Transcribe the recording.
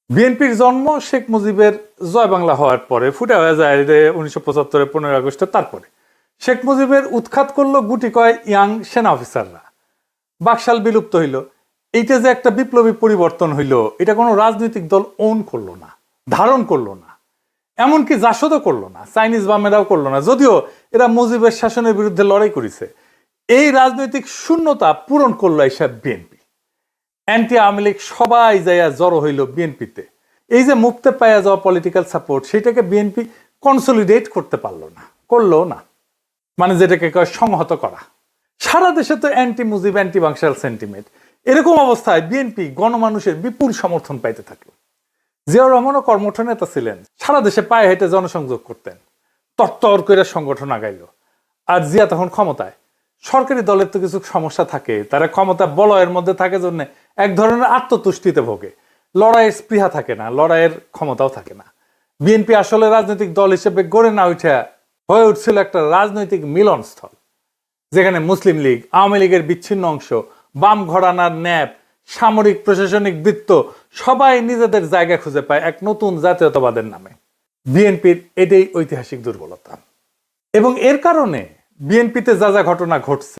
বিএনপির জন্ম শেখ মুজিবের জয় বাংলা হওয়ার পরে ফুটে হয়ে যায় 1975-এর 15 আগস্টে। তারপরে শেখ মুজিবের উৎখাত করলো গুটি কয় ইয়াং সেনা অফিসাররা। বাকশাল বিলুপ্ত হইল। এইটা যে একটা বিপ্লবী পরিবর্তন হইল, এটা কোনো রাজনৈতিক দল ওন করলো না, ধারণ করলো না, এমনকি জাসদও করলো না, চাইনিজ বামেরাও করলো না, যদিও এরা মুজিবের শাসনের বিরুদ্ধে লড়াই করেছে। এই রাজনৈতিক শূন্যতা পূরণ করলো এইসব বিএনপি। অ্যান্টি আওয়ামী লীগ সবাই যাইয়া জড়ো হইল বিএনপিতে। এই যে মুক্তে পাইয়া যাওয়া পলিটিক্যাল সাপোর্ট, সেটাকে বিএনপি কনসলিডেট করতে পারলো না, করলো না, মানে যেটাকে কয় সংহত করা। সারা দেশে তো anti Mujib anti Baksal sentiment. এরকম অবস্থায় বিএনপি গণমানুষের বিপুল সমর্থন পাইতে থাকলো। জিয়াউর রহমানও কর্মঠ নেতা ছিলেন, সারা দেশে পায়ে হেঁটে জনসংযোগ করতেন, তত্তর করে সংগঠন আগাইল। আর জিয়া তখন ক্ষমতায়। সরকারি দলের তো কিছু সমস্যা থাকে, তারা ক্ষমতা বলয়ের মধ্যে থাকে জন্য এক ধরনের আত্মতুষ্টিতে ভোগে, লড়াইয়ের স্পৃহা থাকে না, লড়াইয়ের ক্ষমতাও থাকে না। বিএনপি আসলে রাজনৈতিক দল হিসেবে গড়ে না উঠে হয়ে উঠছিল একটা রাজনৈতিক মিলনস্থল, যেখানে মুসলিম লীগ, আওয়ামী লীগের বিচ্ছিন্ন অংশ, বাম ঘরানার ন্যাপ, সামরিক প্রশাসনিক বৃত্ত সবাই নিজেদের জায়গা খুঁজে পায় এক নতুন জাতীয়তাবাদের নামে। বিএনপির এটাই ঐতিহাসিক দুর্বলতা, এবং এর কারণে বিএনপিতে যা যা ঘটনা ঘটছে